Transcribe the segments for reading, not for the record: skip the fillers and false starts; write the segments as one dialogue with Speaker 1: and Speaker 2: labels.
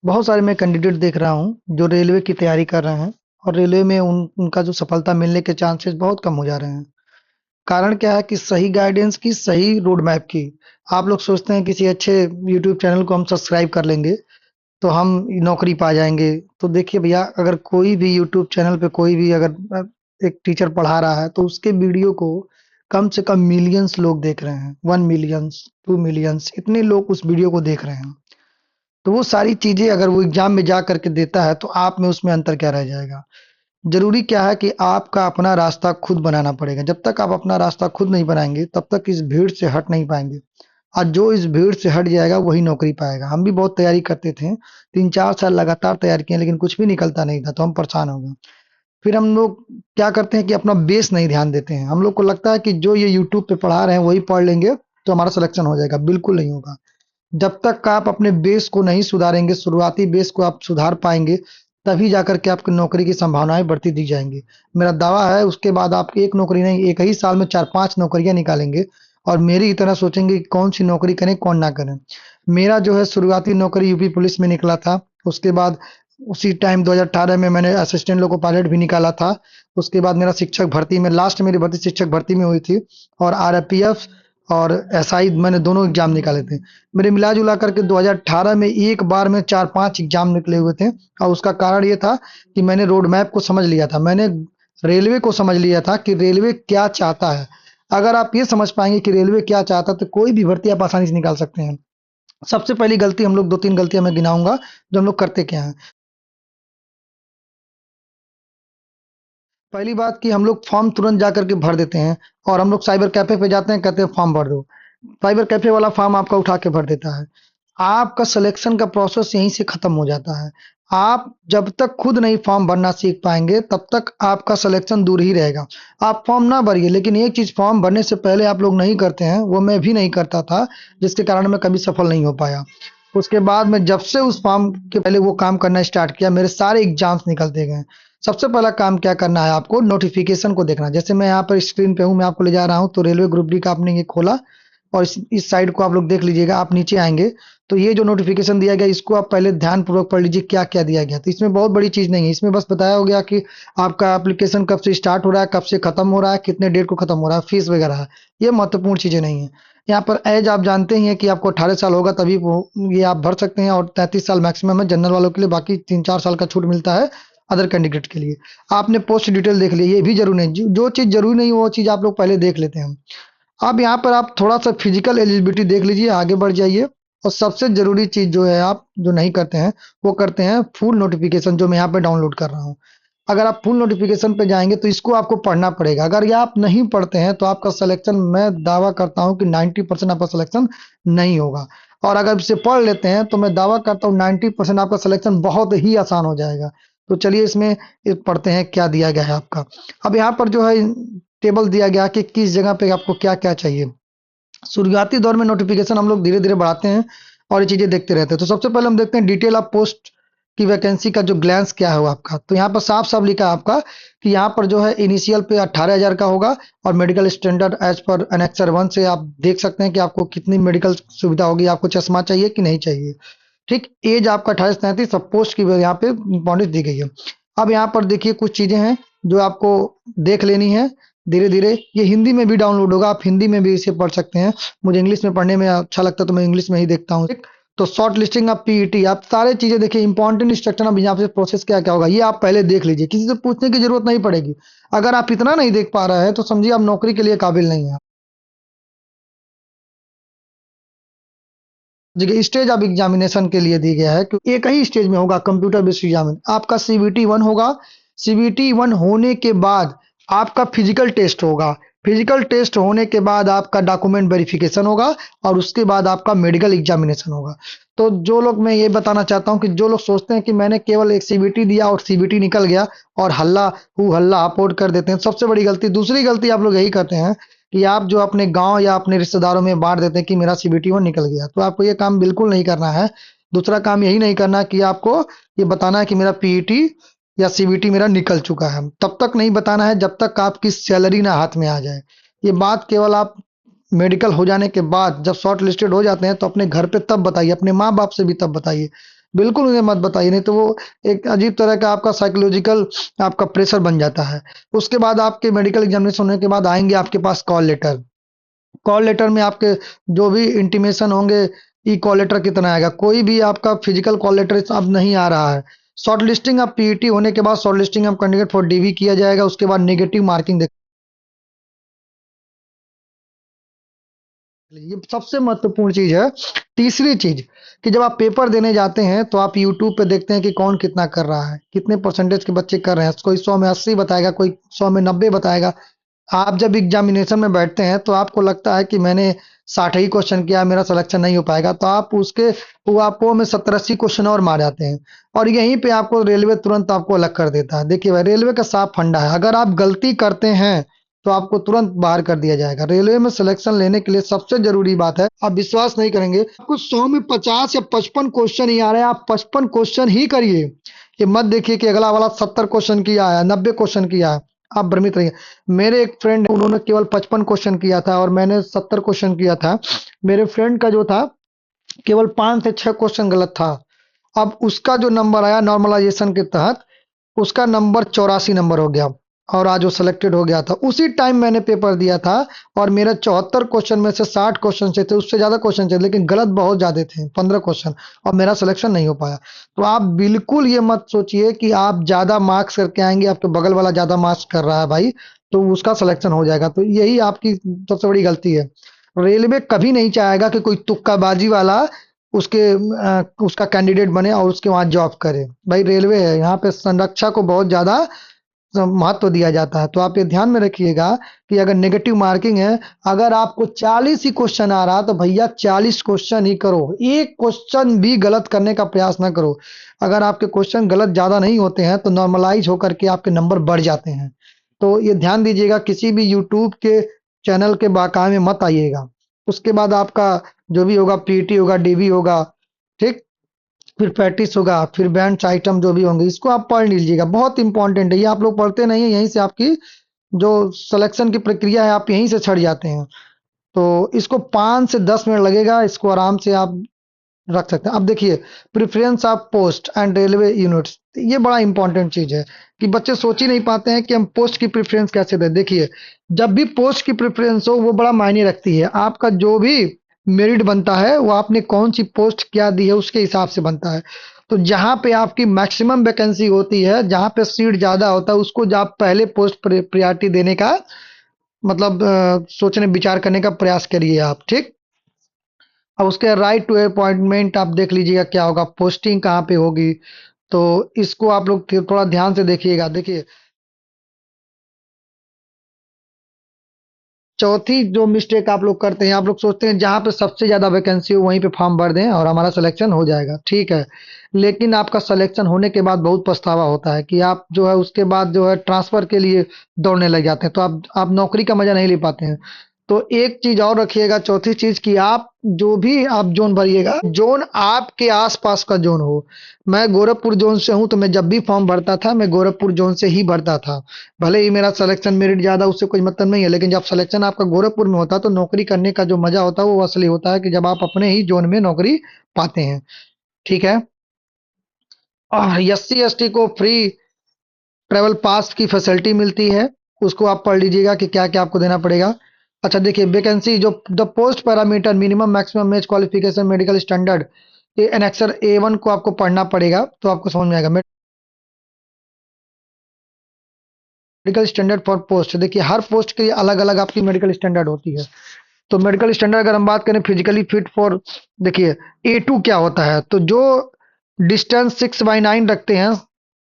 Speaker 1: बहुत सारे मैं कैंडिडेट देख रहा हूँ जो रेलवे की तैयारी कर रहे हैं और रेलवे में उनका जो सफलता मिलने के चांसेस बहुत कम हो जा रहे हैं। कारण क्या है कि सही गाइडेंस की, सही रोड मैप की। आप लोग सोचते हैं किसी अच्छे यूट्यूब चैनल को हम सब्सक्राइब कर लेंगे तो हम नौकरी पा जाएंगे। तो देखिए भैया, अगर कोई भी यूट्यूब चैनल पे कोई भी अगर एक टीचर पढ़ा रहा है तो उसके वीडियो को कम से कम मिलियंस लोग देख रहे हैं। 1 मिलियंस, 2 मिलियंस, इतने लोग उस वीडियो को देख रहे हैं। तो वो सारी चीजें अगर वो एग्जाम में जा करके देता है तो आप में उसमें अंतर क्या रह जाएगा। जरूरी क्या है कि आपका अपना रास्ता खुद बनाना पड़ेगा। जब तक आप अपना रास्ता खुद नहीं बनाएंगे तब तक इस भीड़ से हट नहीं पाएंगे। और जो इस भीड़ से हट जाएगा वही नौकरी पाएगा। हम भी बहुत तैयारी करते थे, 3-4 साल लगातार तैयारी किए लेकिन कुछ भी निकलता नहीं था तो हम परेशान हो गए। फिर हम लोग क्या करते हैं कि अपना बेस नहीं ध्यान देते हैं। हम लोग को लगता है कि जो ये यूट्यूब पे पढ़ा रहे हैं वही पढ़ लेंगे तो हमारा सिलेक्शन हो जाएगा। बिल्कुल नहीं होगा। जब तक आप अपने बेस को नहीं सुधारेंगे, शुरुआती बेस को आप सुधार पाएँगे, तभी जाकर के आपकी नौकरी की संभावनाएँ बढ़ती दी जाएँगी। मेरा दावा है उसके बाद आप एक नौकरी नहीं, एक ही साल में 4-5 नौकरियाँ निकालेंगे और मेरी ही तरह सोचेंगे कि कौन-सी नौकरी करें, कौन ना करें। मेरा जो है शुरुआती नौकरी यूपी पुलिस में निकला था। उसके बाद उसी टाइम 2018 में मैंने असिस्टेंट लोको पायलट भी निकाला था। उसके बाद मेरा शिक्षक भर्ती में लास्ट मेरी भर्ती शिक्षक भर्ती में हुई थी और आरपीएफ और एसआई मैंने दोनों एग्ज़ाम निकाले थे। मेरे मिला-जुला करके 2018 में एक बार में 4-5 एग्ज़ाम निकले हुए थे और उसका कारण ये था कि मैंने रोड मैप को समझ लिया था। मैंने रेलवे को समझ लिया था कि रेलवे क्या चाहता है। अगर आप ये समझ पाएँगे कि रेलवे क्या चाहता है तो कोई भी भर्ती आप आसानी से निकाल सकते हैं। सबसे पहली गलती हम लोग 2-3 गलतियाँ मैं गिनाऊँगा जो हम लोग करते क्या हैं। पहली बात कि हम लोग फॉर्म तुरंत जा करके भर देते हैं और हम लोग साइबर कैफ़े पे जाते हैं, कहते हैं फॉर्म भर दो। साइबर कैफ़े वाला फॉर्म आपका उठा के भर देता है। आपका सिलेक्शन का प्रोसेस यहीं से खत्म हो जाता है। आप जब तक खुद नहीं फॉर्म भरना सीख पाएँगे तब तक आपका सिलेक्शन दूर ही रहेगा। आप फॉर्म ना भरिए, लेकिन एक चीज़ फॉर्म भरने से पहले आप लोग नहीं करते हैं, वो मैं भी नहीं करता था, जिसके कारण मैं कभी सफल नहीं हो पाया। उसके बाद मैं जब से उस फॉर्म के पहले वो काम करना स्टार्ट किया, मेरे सारे एग्ज़ाम्स निकलते गए। सबसे पहला काम क्या करना है आपको, नोटिफिकेशन को देखना। जैसे मैं यहाँ पर स्क्रीन पे हूँ, मैं आपको ले जा रहा हूँ तो रेलवे ग्रुप डी का आपने ये खोला और इस साइड को आप लोग देख लीजिएगा। आप नीचे आएंगे तो ये जो नोटिफिकेशन दिया गया इसको आप पहले ध्यान पूर्वक पढ़ लीजिए क्या क्या दिया गया। तो इसमें बहुत बड़ी चीज नहीं है, इसमें बस बताया हो गया कि आपका एप्लीकेशन कब से स्टार्ट हो रहा है, कब से खत्म हो रहा है, कितने डेट को खत्म हो रहा है, फीस वगैरह है। ये महत्वपूर्ण चीजें नहीं है। यहाँ पर एज आप जानते ही हैं कि आपको 18 साल होगा तभी वो ये आप भर सकते हैं और 33 साल मैक्सिमम है जनरल वालों के लिए। बाकी 3-4 साल का छूट मिलता है अदर कैंडिडेट के लिए। आपने पोस्ट डिटेल देख ली, ये भी जरूरी नहीं। जो चीज जरूरी नहीं वो चीज आप लोग पहले देख लेते हैं। अब यहाँ पर आप थोड़ा सा फिजिकल एलिजिबिलिटी देख लीजिए, आगे बढ़ जाइए। और सबसे जरूरी चीज जो है आप जो नहीं करते हैं वो करते हैं फुल नोटिफिकेशन, जो मैं यहाँ पे डाउनलोड कर रहा हूँ। अगर आप फुल नोटिफिकेशन पे जाएंगे तो इसको आपको पढ़ना पड़ेगा। अगर ये आप नहीं पढ़ते हैं तो आपका सिलेक्शन, मैं दावा करता हूँ कि 90% आपका सिलेक्शन नहीं होगा। और अगर इसे पढ़ लेते हैं तो मैं दावा करता हूँ 90% आपका सिलेक्शन बहुत ही आसान हो जाएगा। तो चलिए इसमें पढ़ते हैं क्या दिया गया है आपका। अब यहाँ पर जो है टेबल दिया गया कि किस जगह पे आपको क्या क्या चाहिए। शुरुआती दौर में नोटिफिकेशन हम लोग धीरे धीरे बढ़ाते हैं और ये चीजें देखते रहते हैं। तो सबसे पहले हम देखते हैं डिटेल ऑफ पोस्ट की वैकेंसी का जो ग्लैंस क्या है आपका। तो यहाँ पर साफ साफ लिखा है आपका कि यहाँ पर जो है इनिशियल पे 18,000 का होगा और मेडिकल स्टैंडर्ड एज पर एनेक्सर 1 से आप देख सकते हैं कि आपको कितनी मेडिकल सुविधा होगी, आपको चश्मा चाहिए कि नहीं चाहिए। ठीक, एज आपका 28 से 33, सब पोस्ट की यहाँ पे इंपॉर्टेंस दी गई है। अब यहाँ पर देखिए कुछ चीजें हैं जो आपको देख लेनी है धीरे धीरे। ये हिंदी में भी डाउनलोड होगा, आप हिंदी में भी इसे पढ़ सकते हैं। मुझे इंग्लिश में पढ़ने में अच्छा लगता है तो मैं इंग्लिश में ही देखता हूँ। तो शॉर्ट लिस्टिंग ऑफ पीईटी, आप सारे चीजें देखिए। इंपॉर्टेंट इंस्ट्रक्शन अब यहाँ पे प्रोसेस क्या क्या होगा ये आप पहले देख लीजिए, किसी से पूछने की जरूरत नहीं पड़ेगी। अगर आप इतना नहीं देख पा रहे हैं तो समझिए आप नौकरी के लिए काबिल नहीं है। देखिए स्टेज ऑफ एग्जामिनेशन के लिए दी गया है कि एक ही स्टेज में होगा कंप्यूटर बेस्ड एग्जामिन। आपका सीबीटी 1 होगा। सीबीटी 1 होने के बाद आपका फिजिकल टेस्ट होगा। फिजिकल टेस्ट होने के बाद आपका डॉक्यूमेंट वेरिफिकेशन होगा और उसके बाद आपका मेडिकल एग्जामिनेशन होगा। तो जो लोग, मैं ये बताना चाहता हूँ कि जो लोग सोचते हैं कि मैंने केवल एक सीबीटी दिया और सीबीटी निकल गया और हल्ला हु हल्ला अपोर्ड कर देते हैं, सबसे बड़ी गलती। दूसरी गलती आप लोग यही करते हैं कि आप जो अपने गाँव या अपने रिश्तेदारों में बाँट देते हैं कि मेरा सीबीटी 1 निकल गया। तो आपको ये काम बिल्कुल नहीं करना है। दूसरा काम यही नहीं करना कि आपको ये बताना है कि मेरा पीईटी या सीबीटी मेरा निकल चुका है। तब तक नहीं बताना है जब तक आपकी सैलरी ना हाथ में आ जाए। ये बात केवल आप मेडिकल हो जाने के बाद जब शॉर्ट लिस्टेड हो जाते हैं तो अपने घर पे तब बताइए, अपने माँ-बाप से भी तब बताइए। बिल्कुल उन्हें मत बताइए, नहीं तो वो एक अजीब तरह का आपका साइकोलॉजिकल आपका प्रेशर बन जाता है। उसके बाद आपके मेडिकल एग्जामिनेशन होने के बाद आएँगे आपके पास कॉल लेटर। कॉल लेटर में आपके जो भी इंटीमेशन होंगे, ई कॉल लेटर कितना आएगा, कोई भी आपका फिजिकल कॉल लेटर अब नहीं आ रहा है। शॉर्ट लिस्टिंग अब पीईटी होने के बाद short listing of candidate for DV किया जाएगा, उसके बाद नेगेटिव मार्किंग देख, ये सबसे महत्वपूर्ण चीज है। तीसरी चीज कि जब आप पेपर देने जाते हैं तो आप यूट्यूब पे देखते हैं कि कौन कितना कर रहा है, कितने परसेंटेज के बच्चे कर रहे हैं, कोई 100 में 80 बताएगा, कोई 100 में 90 बताएगा। आप जब एग्जामिनेशन में बैठते हैं तो आपको लगता है कि मैंने 60 ही क्वेश्चन किया, मेरा सिलेक्शन नहीं हो पाएगा, तो आप उसके वो आपको में 70-80 क्वेश्चन और मार जाते हैं। और यहीं पे आपको रेलवे तुरंत आपको अलग कर देता है। देखिए भाई, रेलवे का साफ फंडा है, अगर आप गलती करते हैं तो आपको तुरंत बाहर कर दिया जाएगा। रेलवे में सिलेक्शन लेने के लिए सबसे जरूरी बात है, आप विश्वास नहीं करेंगे, आपको 100 में 50 या 55 क्वेश्चन ही आ रहे हैं, आप 55 क्वेश्चन ही करिए। ये मत देखिए कि अगला वाला 70 क्वेश्चन किया है, 90 क्वेश्चन किया है, आप भ्रमित रहिए। मेरे एक फ्रेंड, उन्होंने केवल 55 क्वेश्चन किया था और मैंने 70 क्वेश्चन किया था। मेरे फ्रेंड का जो था केवल 5 से 6 क्वेश्चन गलत था। अब उसका जो नंबर आया नॉर्मलाइजेशन के तहत, उसका नंबर 84 नंबर हो गया और आज वो सिलेक्टेड हो गया था। उसी टाइम मैंने पेपर दिया था और मेरा 74 क्वेश्चन में से 60 क्वेश्चन से थे, उससे ज्यादा क्वेश्चन थे, लेकिन गलत बहुत ज्यादा थे, 15 क्वेश्चन, और मेरा सिलेक्शन नहीं हो पाया। तो आप बिल्कुल ये मत सोचिए कि आप ज्यादा मार्क्स करके आएंगे, आपके बगल वाला ज्यादा मार्क्स कर रहा है भाई तो उसका सिलेक्शन हो जाएगा, तो यही आपकी सबसे बड़ी गलती है। रेलवे कभी नहीं चाहेगा कि कोई तुक्काबाजी वाला उसका कैंडिडेट बने और उसके वहां जॉब करे। भाई रेलवे है, यहाँ पे संरक्षा को बहुत ज्यादा महत्व दिया जाता है। तो आप ये ध्यान में रखिएगा कि अगर नेगेटिव मार्किंग है, अगर आपको 40 ही क्वेश्चन आ रहा तो भैया 40 क्वेश्चन ही करो, एक क्वेश्चन भी गलत करने का प्रयास ना करो। अगर आपके क्वेश्चन गलत ज्यादा नहीं होते हैं तो नॉर्मलाइज होकर के आपके नंबर बढ़ जाते हैं। तो ये ध्यान दीजिएगा, किसी भी यूट्यूब के चैनल के बहकावे में मत आइएगा। उसके बाद आपका जो भी होगा, पीटी होगा, डीवी होगा, ठीक, फिर प्रैक्टिस होगा, फिर बेंच आइटम जो भी होंगे, इसको आप पढ़ लीजिएगा, बहुत इंपॉर्टेंट है। ये आप लोग पढ़ते नहीं है, यहीं से आपकी जो सिलेक्शन की प्रक्रिया है आप यहीं से छट जाते हैं। तो इसको 5 से 10 मिनट लगेगा, इसको आराम से आप रख सकते हैं। अब देखिए, preference of post and railway units, ये बड़ा इंपॉर्टेंट चीज है कि बच्चे सोच ही नहीं पाते हैं कि हम पोस्ट की प्रेफरेंस कैसे दें। देखिए, जब भी पोस्ट की प्रेफरेंस हो वो बड़ा मायने रखती है। आपका जो भी मेरिट बनता है वो आपने कौन सी पोस्ट क्या दी है उसके हिसाब से बनता है। तो जहां पे आपकी मैक्सिमम वैकेंसी होती है, जहां पे सीट ज्यादा होता है, उसको जो आप पहले पोस्ट प्रायोरिटी देने का मतलब सोचने विचार करने का प्रयास करिए आप, ठीक। अब उसके राइट टू अपॉइंटमेंट आप देख लीजिएगा क्या होगा, पोस्टिंग कहाँ पे होगी, तो इसको आप लोग थोड़ा ध्यान से देखिएगा। देखिए, चौथी जो मिस्टेक आप लोग करते हैं, आप लोग सोचते हैं जहां पे सबसे ज्यादा वैकेंसी हो वहीं पे फॉर्म भर दें और हमारा सिलेक्शन हो जाएगा, ठीक है। लेकिन आपका सिलेक्शन होने के बाद बहुत पछतावा होता है कि आप जो है उसके बाद जो है ट्रांसफर के लिए दौड़ने लग जाते हैं, तो आप नौकरी का मजा नहीं ले पाते हैं। तो एक चीज और रखिएगा, चौथी चीज, कि आप जो भी आप जोन भरिएगा, जोन आपके आसपास का जोन हो। मैं गोरखपुर जोन से हूं, तो मैं जब भी फॉर्म भरता था मैं गोरखपुर जोन से ही भरता था। भले ही मेरा सिलेक्शन मेरिट ज्यादा, उससे कोई मतलब नहीं है, लेकिन जब सिलेक्शन आपका गोरखपुर में होता है तो नौकरी करने का जो मजा होता है वो असली होता है कि जब आप अपने ही जोन में नौकरी पाते हैं, ठीक है। और एस सी एस टी को फ्री ट्रेवल पास की फैसिलिटी मिलती है, उसको आप पढ़ लीजिएगा कि क्या क्या आपको देना पड़ेगा। अच्छा देखिए, वैकेंसी जो the post parameter minimum maximum age qualification medical standard, ये एनेक्सर A1 को आपको पढ़ना पड़ेगा तो आपको समझ में आएगा। मेडिकल स्टैंडर्ड फॉर पोस्ट, देखिए हर पोस्ट के अलग अलग आपकी मेडिकल स्टैंडर्ड होती है। तो मेडिकल स्टैंडर्ड अगर हम बात करें फिजिकली फिट फॉर, देखिए A2 क्या होता है, तो जो डिस्टेंस 6/9 रखते हैं,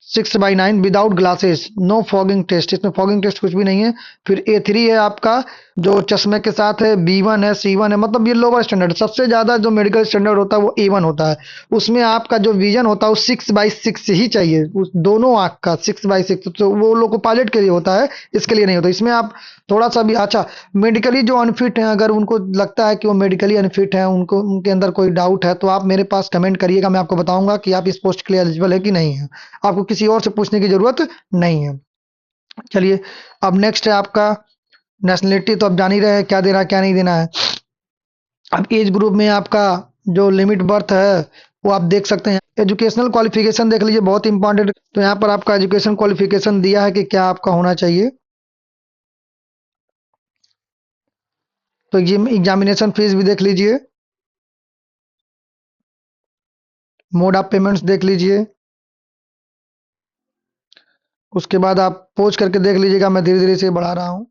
Speaker 1: 6/9 without glasses, no fogging test, इसमें फॉगिंग टेस्ट कुछ भी नहीं है। फिर A3 है आपका जो चश्मे के साथ है, B1 है, C1 है, मतलब ये लोअर स्टैंडर्ड। सबसे ज्यादा जो मेडिकल स्टैंडर्ड होता है वो A1 होता है। उसमें आपका जो विजन होता है वो 6/6 ही चाहिए, उस दोनों आंख का 6/6, तो वो लोग को पायलट के लिए होता है, इसके लिए नहीं होता। इसमें आप थोड़ा सा भी, अच्छा, मेडिकली जो अनफिट हैं, अगर उनको लगता है कि वो मेडिकली अनफिट है, उनको उनके अंदर कोई डाउट है, तो आप मेरे पास कमेंट करिएगा, मैं आपको बताऊंगा कि आप इस पोस्ट के लिए एलिजिबल है कि नहीं है। आपको किसी और से पूछने की जरूरत नहीं है। चलिए, अब नेक्स्ट है आपका नेशनलिटी, तो आप जान ही रहे हैं क्या देना क्या नहीं देना है। अब एज ग्रुप में आपका जो लिमिट बर्थ है वो आप देख सकते हैं। एजुकेशनल क्वालिफिकेशन देख लीजिए, बहुत इंपॉर्टेंट। तो यहाँ पर आपका एजुकेशन क्वालिफिकेशन दिया है कि क्या आपका होना चाहिए। तो एग्जामिनेशन फीस भी देख लीजिए, मोड ऑफ पेमेंट्स देख लीजिए। उसके बाद आप पोज करके देख लीजिएगा, मैं धीरे धीरे से बढ़ा रहा हूँ।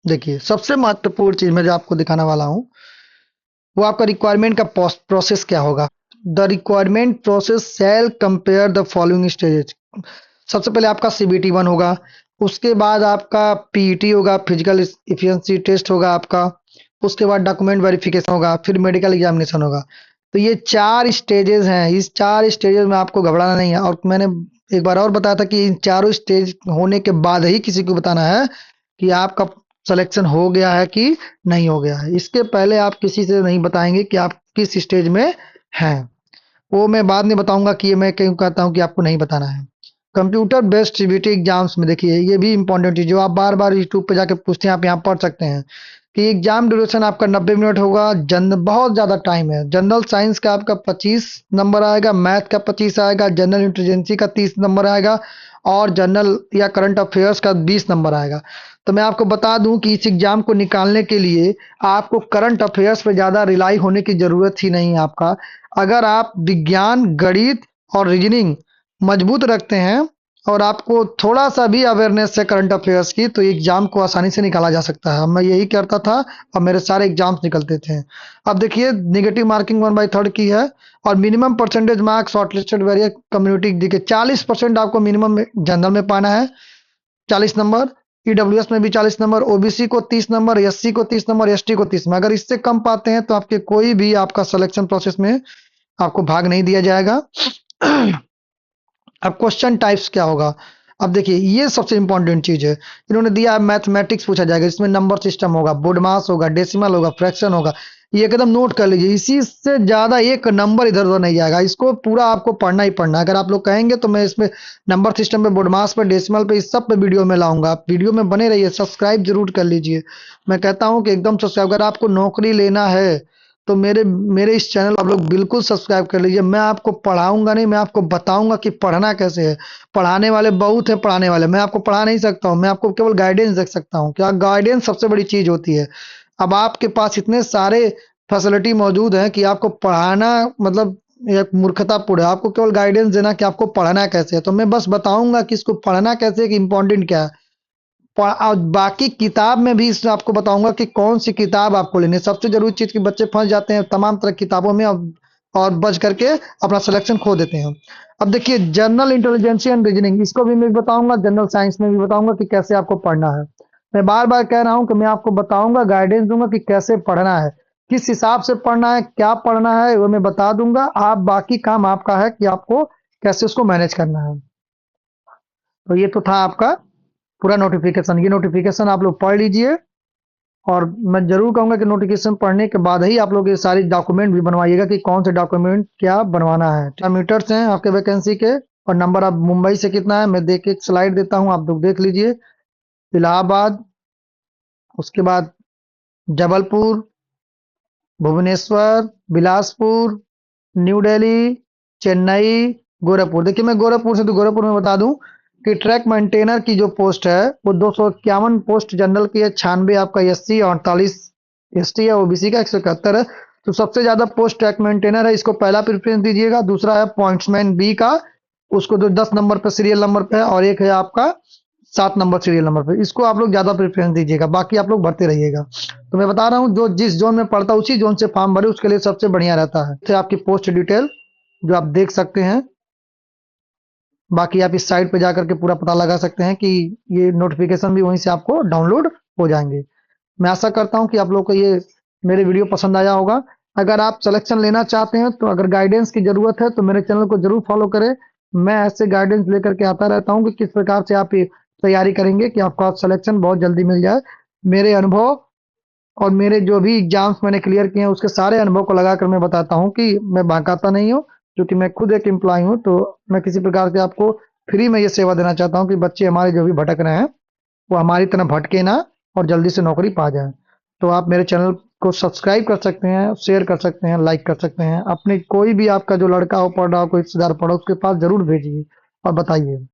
Speaker 1: देखिए, सबसे महत्वपूर्ण चीज मैं जो आपको दिखाने वाला हूँ, वो आपका रिक्वायरमेंट का प्रोसेस क्या होगा। The requirement process shall compare the following stages. सबसे पहले आपका सीबीटी 1 होगा, उसके बाद आपका पीईटी होगा, फिजिकल इफिशिएंसी टेस्ट होगा आपका, उसके बाद डॉक्यूमेंट वेरिफिकेशन होगा, फिर मेडिकल एग्जामिनेशन होगा। तो ये 4 स्टेजेस हैं, इस 4 स्टेजेस में आपको घबराना नहीं है। और मैंने एक बार और बताया था कि इन चारों स्टेज होने के बाद ही किसी को बताना है कि आपका सिलेक्शन हो गया है कि नहीं हो गया है। इसके पहले आप किसी से नहीं बताएंगे कि आप किस स्टेज में हैं। वो मैं बाद में बताऊंगा कि ये मैं क्यों कहता हूँ कि आपको नहीं बताना है। कंप्यूटर बेस्ड सीबीटी एग्जाम्स में देखिए, ये भी इंपॉर्टेंट चीज जो आप बार बार यूट्यूब पे जाके पूछते हैं, आप यहाँ पढ़ सकते हैं कि एग्जाम ड्यूरेशन आपका 90 मिनट होगा। जन बहुत ज्यादा टाइम है। जनरल साइंस का आपका 25 नंबर आएगा, मैथ का 25 आएगा, जनरल इंटेलिजेंसी का 30 नंबर आएगा, और जनरल या करंट अफेयर्स का 20 नंबर आएगा। तो मैं आपको बता दूं कि इस एग्जाम को निकालने के लिए आपको करंट अफेयर्स पे ज्यादा रिलाई होने की जरूरत ही नहीं है। आपका अगर आप विज्ञान, गणित और रीजनिंग मजबूत रखते हैं, और आपको थोड़ा सा भी अवेयरनेस है करंट अफेयर्स की, तो एग्जाम को आसानी से निकाला जा सकता है। मैं यही करता था और मेरे सारे एग्जाम्स निकलते थे। अब देखिए, नेगेटिव मार्किंग 1/3 की है, और minimum percentage marks shortlisted various community देखिए 40% आपको मिनिमम जनरल में पाना है, 40 नंबर, ईडब्ल्यूएस में भी 40 नंबर, ओबीसी को 30 नंबर, एससी को 30 नंबर, एसटी को 30 नंबर। अगर इससे कम पाते हैं तो आपके कोई भी आपका सिलेक्शन प्रोसेस में आपको भाग नहीं दिया जाएगा। अब क्वेश्चन टाइप्स क्या होगा। अब देखिए, ये सबसे इंपॉर्टेंट चीज है। इन्होंने दिया है मैथमेटिक्स पूछा जाएगा, इसमें नंबर सिस्टम होगा, बोडमास होगा, डेसिमल होगा, फ्रैक्शन होगा। ये एकदम नोट कर लीजिए, इसी से ज्यादा एक नंबर इधर उधर नहीं जाएगा। इसको पूरा आपको पढ़ना ही पढ़ना है। अगर आप लोग कहेंगे तो मैं इसमें नंबर सिस्टम पे, बोडमास पे, डेसिमल पे, इस सब पे वीडियो में लाऊंगा। आप वीडियो में बने रहिए, सब्सक्राइब जरूर कर लीजिए। मैं कहता हूँ कि एकदम सब्सक्राइब, अगर आपको नौकरी लेना है तो मेरे मेरे इस चैनल आप लोग बिल्कुल सब्सक्राइब कर लीजिए। मैं आपको पढ़ाऊंगा नहीं, मैं आपको बताऊंगा कि पढ़ना कैसे है। पढ़ाने वाले बहुत है, पढ़ाने वाले, मैं आपको पढ़ा नहीं सकता हूँ, मैं आपको केवल गाइडेंस दे सकता हूँ। क्या गाइडेंस सबसे बड़ी चीज होती है। अब आपके पास इतने सारे फैसिलिटी मौजूद हैं कि आपको पढ़ाना मतलब एक मूर्खतापूर्ण है। आपको केवल गाइडेंस देना कि आपको पढ़ना कैसे है, तो मैं बस बताऊंगा कि इसको पढ़ना कैसे है, कि इंपॉर्टेंट क्या है। और बाकी किताब में भी इसमें आपको बताऊंगा कि कौन सी किताब आपको लेनी है। सबसे जरूरी चीज कि बच्चे फंस जाते हैं तमाम तरह की किताबों में, और बच करके अपना सिलेक्शन खो देते हैं। अब देखिए, जनरल इंटेलिजेंस एंड रीजनिंग, इसको भी मैं बताऊंगा, जनरल साइंस में भी बताऊंगा कि कैसे आपको पढ़ना है। मैं बार बार कह रहा हूं कि मैं आपको बताऊंगा, गाइडेंस दूंगा कि कैसे पढ़ना है, किस हिसाब से पढ़ना है, क्या पढ़ना है, वो मैं बता दूंगा। आप बाकी काम आपका है कि आपको कैसे उसको मैनेज करना है। तो ये तो था आपका पूरा नोटिफिकेशन। ये नोटिफिकेशन आप लोग पढ़ लीजिए, और मैं जरूर कहूंगा कि नोटिफिकेशन पढ़ने के बाद ही आप लोग ये सारी डॉक्यूमेंट भी बनवाइएगा कि कौन से डॉक्यूमेंट क्या बनवाना है। मीटर्स हैं आपके वैकेंसी के, और नंबर आप मुंबई से कितना है मैं देख के एक स्लाइड देता हूं, आप लोग देख लीजिए। इलाहाबाद, उसके बाद जबलपुर, भुवनेश्वर, बिलासपुर, न्यू दिल्ली, चेन्नई, गोरखपुर। देखिए, मैं गोरखपुर से, तो गोरखपुर में बता दूं कि ट्रैक मेंटेनर की जो पोस्ट है वो 251 पोस्ट जनरल की है, 96 आपका एससी, और 48 एसटी है, ओबीसी का 171 है। तो सबसे ज्यादा पोस्ट ट्रैक मेंटेनर है, इसको पहला प्रेफरेंस दीजिएगा। दूसरा है पॉइंट्समैन बी का, उसको जो 10 नंबर पे सीरियल नंबर पे है, और एक है आपका 7 नंबर सीरियल नंबर पे, इसको आप लोग ज्यादा प्रेफरेंस दीजिएगा। बाकी आप लोग भरते रहिएगा। तो मैं बता रहा हूँ, जो जिस जोन में पढ़ता है उसी जोन से फॉर्म भरे, उसके लिए सबसे बढ़िया रहता है। तो आपकी पोस्ट डिटेल जो आप देख सकते हैं, बाकी आप इस साइट पे जाकर के पूरा पता लगा सकते हैं कि ये नोटिफिकेशन भी वहीं से आपको डाउनलोड हो जाएंगे। मैं आशा करता हूं कि आप लोग को ये मेरे वीडियो पसंद आया होगा। अगर आप सिलेक्शन लेना चाहते हैं, तो अगर गाइडेंस की जरूरत है तो मेरे चैनल को जरूर फॉलो करें। मैं ऐसे गाइडेंस लेकर के आता रहता हूं कि किस प्रकार से आप ये तैयारी करेंगे कि आपका सिलेक्शन बहुत जल्दी मिल जाए। मेरे अनुभव और मेरे जो भी एग्जाम्स मैंने क्लियर किए हैं, उसके सारे अनुभव को लगाकर मैं बताता हूँ कि मैं बहकाता नहीं हूँ, क्योंकि मैं खुद एक एम्प्लॉय हूँ। तो मैं किसी प्रकार से आपको फ्री में ये सेवा देना चाहता हूँ कि बच्चे हमारे जो भी भटक रहे हैं, वो हमारी तरह भटके ना, और जल्दी से नौकरी पा जाए। तो आप मेरे चैनल को सब्सक्राइब कर सकते हैं, शेयर कर सकते हैं, लाइक कर सकते हैं। अपने कोई भी आपका जो लड़का हो, पढ़ रहा हो, कोई रिश्तेदार पढ़ा हो, उसके पास ज़रूर भेजिए और बताइए।